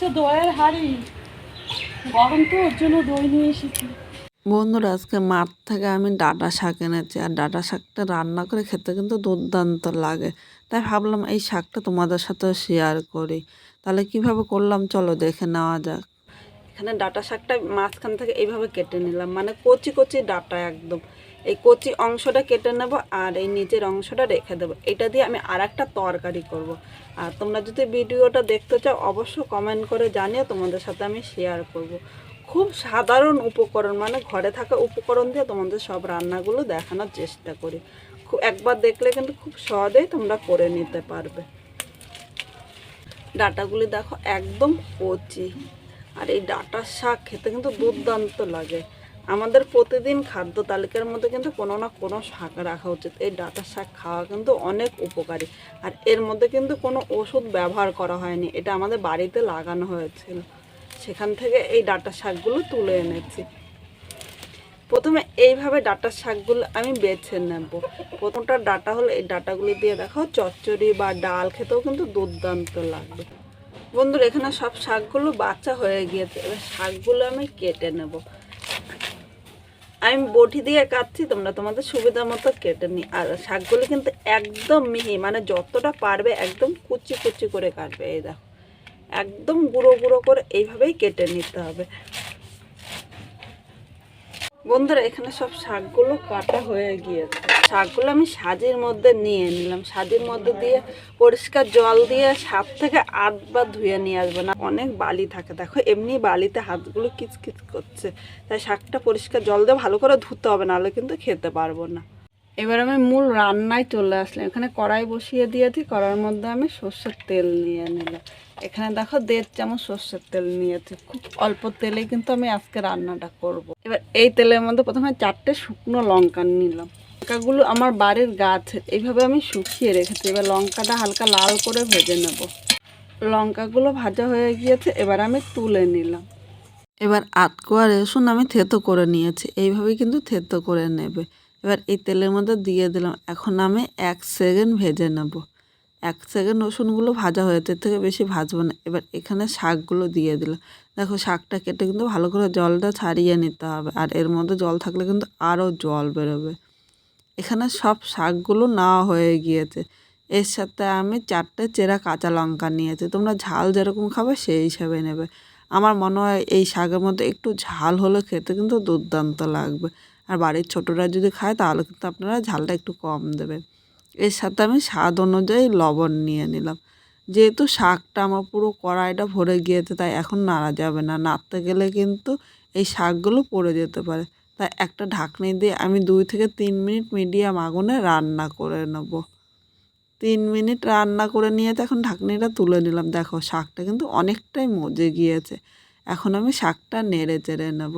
হচ্ছে দইয়ের হাঁড়ি, গরম তো ওর জন্য দই নিয়ে এসেছি। বন্ধুরা, আজকে মাঠ থেকে আমি ডাঁটা শাক এনেছি, আর ডাঁটা শাকটা রান্না করে খেতে কিন্তু দুর্দান্ত লাগে। তাই ভাবলাম এই শাকটা তোমাদের সাথেও শেয়ার করি। তাহলে কিভাবে করলাম চলো দেখে নেওয়া যাক। এখানে ডাঁটা শাকটা মাঝখান থেকে এইভাবে কেটে নিলাম, মানে কচি কচি ডাঁটা একদম। এই কচি অংশটা কেটে নেব আর এই নিচের অংশটা রেখে দেবো। এটা দিয়ে আমি আর একটা তরকারি করব। আর তোমরা যদি ভিডিওটা দেখতে চাও অবশ্যই কমেন্ট করে জানিও, তোমাদের সাথে আমি শেয়ার করব। খুব সাধারণ উপকরণ, মানে ঘরে থাকা উপকরণ দিয়ে তোমাদের সব রান্নাগুলো দেখানোর চেষ্টা করি। একবার দেখলে কিন্তু খুব সহজেই তোমরা করে নিতে পারবে। ডাঁটাগুলি দেখো একদম কচি, আর এই ডাঁটার শাক খেতে কিন্তু দুর্দান্ত লাগে। আমাদের প্রতিদিন খাদ্য তালিকার মধ্যে কিন্তু কোনো না কোনো শাক রাখা উচিত। এই ডাঁটার শাক খাওয়া কিন্তু অনেক উপকারী, আর এর মধ্যে কিন্তু কোনো ওষুধ ব্যবহার করা হয়নি। এটা আমাদের বাড়িতে লাগানো হয়েছিল, সেখান থেকে এই ডাঁটার শাকগুলো তুলে এনেছি। প্রথমে এইভাবে ডাঁটার শাকগুলো আমি বেছে নেব। প্রথমটা ডাঁটা হলো, এই ডাঁটাগুলি দিয়ে দেখো চচ্চড়ি বা ডাল খেতেও কিন্তু দুর্দান্ত লাগবে। বন্ধুরা, এখানে সব শাকগুলো বাছা হয়ে গিয়েছে। এবার শাকগুলো আমি কেটে নেব। আমি বটি দিয়ে কাটছি, তোমরা তোমাদের সুবিধা মতো কেটে নিই। আর শাকগুলো কিন্তু একদম মিহি, মানে যতটা পারবে একদম কুচি কুচি করে কাটবে। এই দেখো একদম গুঁড়ো গুঁড়ো করে এইভাবেই কেটে নিতে হবে। বন্ধুরা, এখানে সব শাকগুলো কাটা হয়ে গিয়েছে। শাকগুলো আমি সাজির মধ্যে নিয়ে নিলাম। সাজির মধ্যে দিয়ে পরিষ্কার জল দিয়ে 7 থেকে 8 বার ধুয়ে নিয়ে আসবে, না অনেক বালি থাকে। দেখো এমনি বালিতে হাতগুলো কিচকিচ করছে, তাই শাকটা পরিষ্কার জল দিয়ে ভালো করে ধুতে হবে, নাহলে কিন্তু খেতে পারবো না। এবার আমি মূল রান্নায় চলে আসলাম। এখানে কড়াই বসিয়ে দিয়েছি, কড়ার মধ্যে আমি সর্ষের তেল নিয়ে নিলাম। এখানে দেখো 1.5 চামচ সর্ষের তেল নিয়েছি। খুব অল্প তেলেই কিন্তু আমি আজকে রান্নাটা করব। এবার এই তেলের মধ্যে প্রথমে 4টে শুকনো লঙ্কা নিলাম। লঙ্কাগুলো আমার বাড়ির গাছের, এইভাবে আমি শুকিয়ে রেখেছি। এবার লঙ্কাটা হালকা লাল করে ভেজে নেব। লঙ্কাগুলো ভাজা হয়ে গিয়েছে, এবার আমি তুলে নিলাম। এবার আতকোয়া রসুন আমি থেতো করে নিয়েছি, এইভাবেই কিন্তু থেতো করে নেবে। এবার এই তেলের মধ্যে দিয়ে দিলাম। এখন আমি 1 সেকেন্ড ভেজে নেব। 1 সেকেন্ড রসুনগুলো ভাজা হয়েছে, এর থেকে বেশি ভাজবো না। এবার এখানে শাকগুলো দিয়ে দিলাম। দেখো শাকটা কেটে কিন্তু ভালো করে জলটা ছাড়িয়ে নিতে হবে, আর এর মধ্যে জল থাকলে কিন্তু আরও জল বেরোবে। এখানে সব শাকগুলো নেওয়া হয়ে গিয়েছে। এর সাথে আমি 4টে চেরা কাঁচা লঙ্কা নিয়েছি। তোমরা ঝাল যেরকম খাবে সেই হিসাবে নেবে। আমার মনে হয় এই শাকের মধ্যে একটু ঝাল হলে খেতে কিন্তু দুর্দান্ত লাগবে। আর বাড়ির ছোটরা যদি খায় তাহলে কিন্তু আপনারা ঝালটা একটু কম দেবেন। এর সাথে আমি স্বাদ অনুযায়ী লবণ নিয়ে নিলাম। যেহেতু শাকটা আমার পুরো কড়াইটা ভরে গিয়েছে, তাই এখন নাড়া যাবে না। নাড়তে গেলে কিন্তু এই শাকগুলো পড়ে যেতে পারে। তাই একটা ঢাকনি দিয়ে আমি 2 থেকে 3 মিনিট মিডিয়াম আগুনে রান্না করে নেব। 3 মিনিট রান্না করে নিয়ে তো এখন ঢাকনিটা তুলে নিলাম। দেখো শাকটা কিন্তু অনেকটাই মজে গিয়েছে। এখন আমি শাকটা নেড়ে চেড়ে নেব।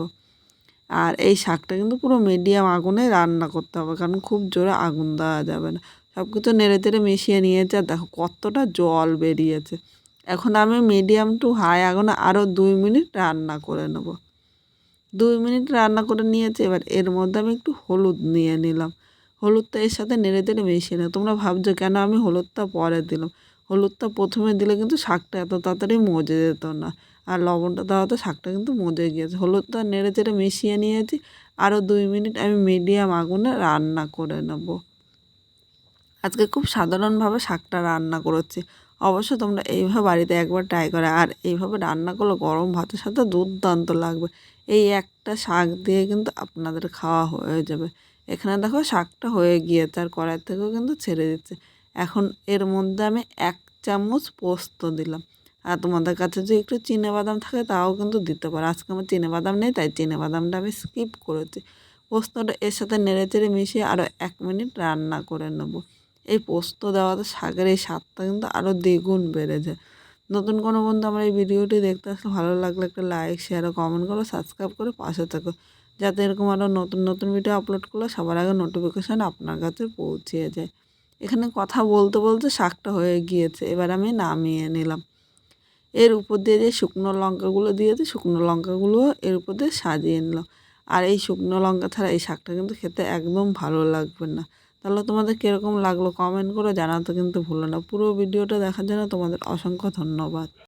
আর এই শাকটা কিন্তু পুরো মিডিয়াম আগুনে রান্না করতে হবে, কারণ খুব জোরে আগুন দেওয়া যাবে না। সব কিছু নেড়ে চেড়ে মিশিয়ে নিয়েছে, আর দেখো কতটা জল বেরিয়েছে। এখন আমি মিডিয়াম টু হাই আগুনে আরও 2 মিনিট রান্না করে নেব। 2 মিনিট রান্না করে নিয়েছি। এবার এর মধ্যে আমি একটু হলুদ নিয়ে নিলাম। হলুদটা এর সাথে নেড়ে চেড়ে মিশিয়ে নেব। তোমরা ভাবছো কেন আমি হলুদটা পরে দিলাম। হলুদটা প্রথমে দিলে কিন্তু শাকটা এত তাড়াতাড়ি মজে যেত না, আর লবণটা দেওয়াতে শাকটা কিন্তু মজে গিয়েছে। হলুদটা নেড়ে চেড়ে মিশিয়ে নিয়েছি। আরও 2 মিনিট আমি মিডিয়াম আগুনে রান্না করে নেব। আজকে খুব সাধারণভাবে শাকটা রান্না করেছি। অবশ্যই তোমরা এইভাবে বাড়িতে একবার ট্রাই করে, আর এইভাবে রান্না করলে গরম ভাতের সাথে দুর্দান্ত লাগবে। এই একটা শাক দিয়ে কিন্তু আপনাদের খাওয়া হয়ে যাবে। এখানে দেখো শাকটা হয়ে গিয়েছে, আর কড়াই থেকেও কিন্তু ছেড়ে দিচ্ছে। এখন এর মধ্যে আমি 1 চামচ পোস্ত দিলাম। আর তোমাদের কাছে যদি একটু চিনেবাদাম থাকে তাও কিন্তু দিতে পারো। আজকে আমার চিনেবাদাম নেই, তাই চিনেবাদামটা আমি স্কিপ করেছি। পোস্তটা এর সাথে নেড়ে চেড়ে মিশিয়ে আরও 1 মিনিট রান্না করে নেব। এই পোস্ত দেওয়াতে শাকের এই স্বাদটা কিন্তু আরও দ্বিগুণ বেড়ে যায়। নতুন কোনো বন্ধু আমার এই ভিডিওটি দেখতে আসলে ভালো লাগলে একটা লাইক, শেয়ার ও কমেন্ট করো, সাবস্ক্রাইব করে পাশে থাকো, যাতে এরকম আরও নতুন নতুন ভিডিও আপলোড করলে সবার আগে নোটিফিকেশান আপনার কাছে পৌঁছে যায়। এখানে কথা বলতে বলতে শাকটা হয়ে গিয়েছে, এবার আমি নামিয়ে নিলাম। এর উপর দিয়ে যে শুকনো লঙ্কাগুলো দিয়েছি, শুকনো লঙ্কাগুলো এর উপর দিয়ে সাজিয়ে নিলাম। আর এই শুকনো লঙ্কা ছাড়া এই শাকটা কিন্তু খেতে একদম ভালো লাগবে না। তাহলে তোমাদের কীরকম লাগলো কমেন্ট করে জানাতে কিন্তু ভুলো না। পুরো ভিডিওটা দেখার জন্য তোমাদের অসংখ্য ধন্যবাদ।